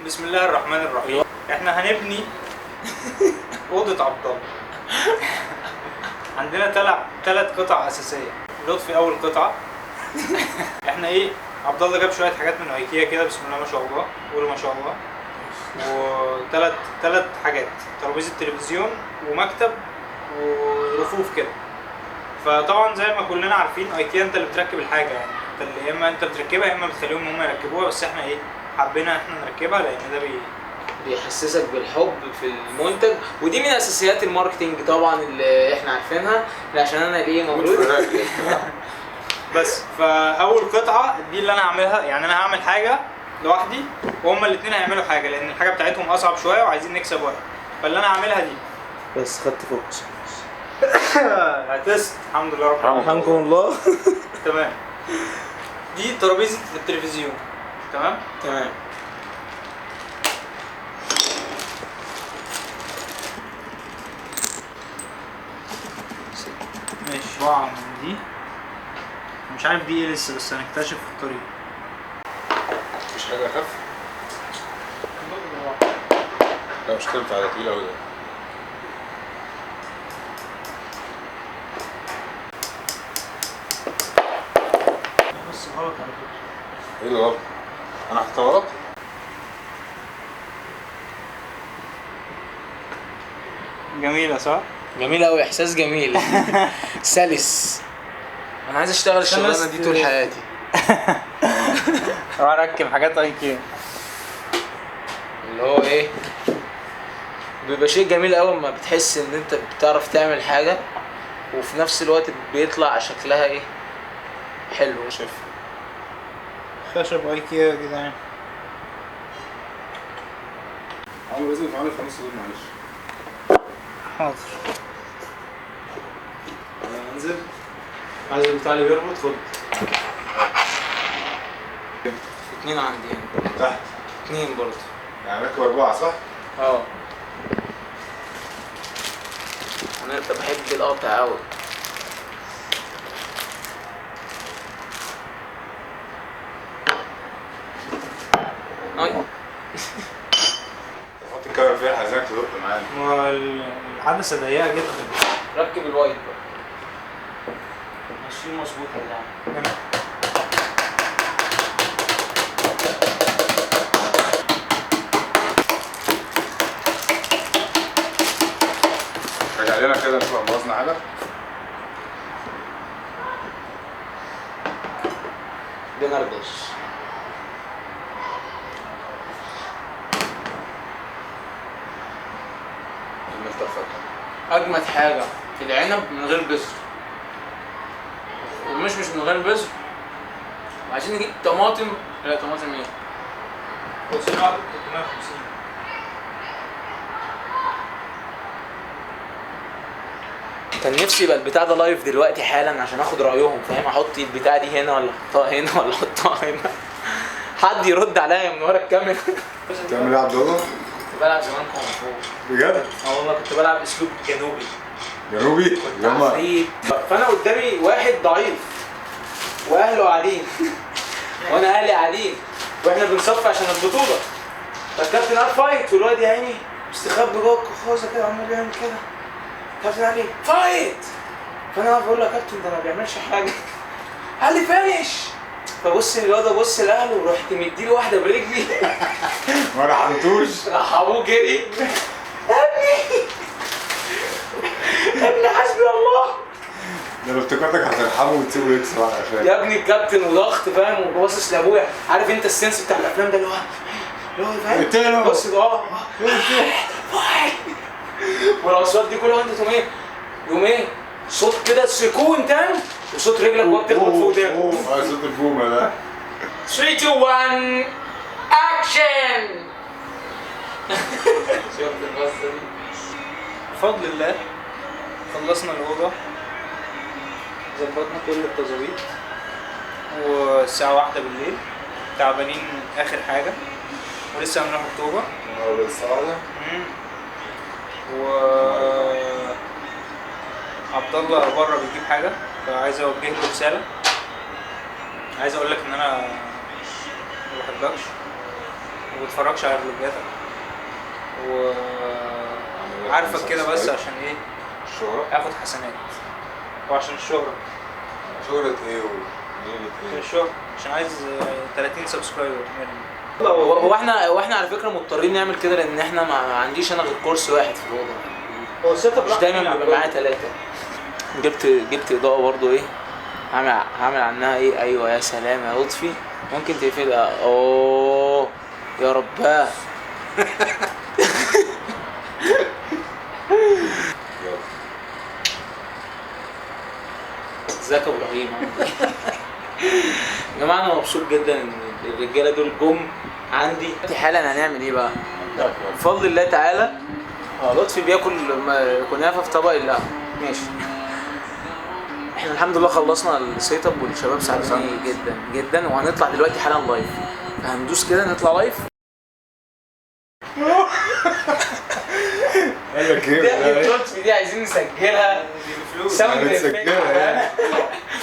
بسم الله الرحمن الرحيم. احنا هنبني اوضه عبد الله. عندنا ثلاث قطع اساسيه. لطفي اول قطعه. احنا ايه، عبد الله جاب شويه حاجات من ايكيا كده، بسم الله ما شاء الله، قولوا ما شاء الله. وثلاث حاجات، ترابيزه تلفزيون ومكتب ورفوف كده. فطبعا زي ما كلنا عارفين ايكيا انت اللي بتركب الحاجه، يعني انت اللي يا اما انت بتركبها يا اما بتخليهم هم يركبوها، بس احنا ايه، حبينا احنا نركبها لان ده بيحسسك بالحب في المنتج، ودي من اساسيات الماركتينج طبعا اللي احنا عارفينها، عشان انا ليه مولود. بس فاول قطعه دي اللي انا هعملها، يعني انا هعمل حاجه لوحدي وهما الاثنين هيعملوا حاجه، لان الحاجه بتاعتهم اصعب شويه وعايزين نكسب وقت. فاللي انا هعملها دي بس خدت فوكس. هتست الحمد لله رب العالمين. رحمكم الله. تمام. دي ترابيزه التلفزيون. تمام. ماشي. طبعا من دي مش عارف دي ايه لسه، بس هنكتشف في الطريق. مفيش حاجة أخف؟ لا مش كنت على تقيلة أوي ده. بس غلط على فكرة. إيه اللي غلط؟ أنا حطيتها غلط؟ جميلة صح؟ جميل قوي، احساس جميل. سلس. انا عايز اشتغل الشغلانه دي طول حياتي. اروح اركب حاجات ايكيا. اللي هو ايه، بيبقى شيء جميل قوي لما بتحس ان انت بتعرف تعمل حاجه وفي نفس الوقت بيطلع شكلها ايه، حلو. شايف؟ خشب ايكيا يا جدعان. عمرو لازم تعمل في نص دول معلش. حاضر. انا هنزل، عايز البتاع اللي بيربط خد. 2 عندي هنا. تحت 2 برضه. يعني راكب 4 صح؟ اه. انا بحب القطع قوي. تحط الكاميرا فيها عايزينك تدق معانا. ما العدسة ضيقة جدا. ركب الوايد بقى. ماشيين مظبوط يا جدعان. رجع لنا كده نشوف بوظنا حاجة. بنردش. المفتاح فتح. اجمد حاجه في العنب من غير بذر، ومش من غير بذر. عايزين نجيب طماطم. لا طماطم ايه، وصلنا عدد 350. كان نفسي يبقى البتاع ده لايف دلوقتي حالا عشان اخد رايهم، فاهم؟ احط البتاع دي هنا ولا احطها هنا ولا احطها هنا. حد يرد عليا من ورا الكاميرا. بتعمل ايه يا عبد الله؟ كنت بلعب زمان كونغ فو. بجد؟ اه والله كنت بلعب اسلوب جنوبي. جنوبي؟ يلا. عفريت. فانا قدامي واحد ضعيف واهله قاعدين وانا اهلي قاعدين واحنا بنصفي عشان البطوله. فالكابتن قال فايت، والواد يا عيني مستخبي جوه الكخوزه كده عمال يعمل كده. الكابتن قال لي فايت، فانا بقول له يا كابتن ده ما بيعملش حاجه. قال لي فينش. فبص الواد، ابص لاهله ورحت مديله واحده برجلي. ما رحمتوش. راح ابوه جري. ابني ابني حسبي الله. ده لو افتكرتك هترحمه وتسيبه يكسب على قفاه. يا ابني الكابتن وضغط، فاهم؟ وباصص لابويا، عارف انت السنس بتاع الافلام ده اللي هو فاهم؟ قتله. بص والاصوات دي كلها، انت تقوم ايه صوت كده سكون تام، وصوت رجلك وهي بتخبط فوق ده. صوت البومه ده. 3 2 1 اكشن. شفت البصه دي؟ بفضل الله خلصنا الأوضة، ظبطنا كل التظابيط، والساعة 1 بالليل، تعبانين آخر حاجة، ولسه هنروح أكتوبر. الصراحه و عبد الله بره بيجيب حاجة، فعايز أوجه له رسالة. عايز أقول لك إن أنا ما بحبكش، وما بتفرجش على فلوجاتك وعارفك كده بس عشان ايه؟ الشهرة؟ اخد حسنات وعشان الشهرة. شهرة ايه ونيلة عشان ايه؟ الشهرة عشان عايز 30 سبسكرايبر مني. هو احنا على فكره مضطرين نعمل كده لان احنا ما عنديش انا غير كورس واحد في الاوضه. هو السيت اب مش دايما بيبقى معايا 3. جبت اضاءه برضو ايه، هعمل عنها ايه. ايوه يا سلام يا لطفي، ممكن تقفلها. اوه يا رباه. يلا. ازيك يا ابراهيم؟ يا جماعه انا مبسوط جدا ان الرجاله دول جم عندي. حالا هنعمل ايه بقى؟ بفضل الله تعالى لطفي بياكل كنافه في طبق اللحم. ماشي. احنا الحمد لله خلصنا السيت اب والشباب ساعدوني جدا جدا، وهنطلع دلوقتي حالا لايف. فهندوس كده نطلع لايف. قال لك ايه؟ لطفي دي عايزين نسجلها فلوس ساوند هنسجلها إفكت. يعني.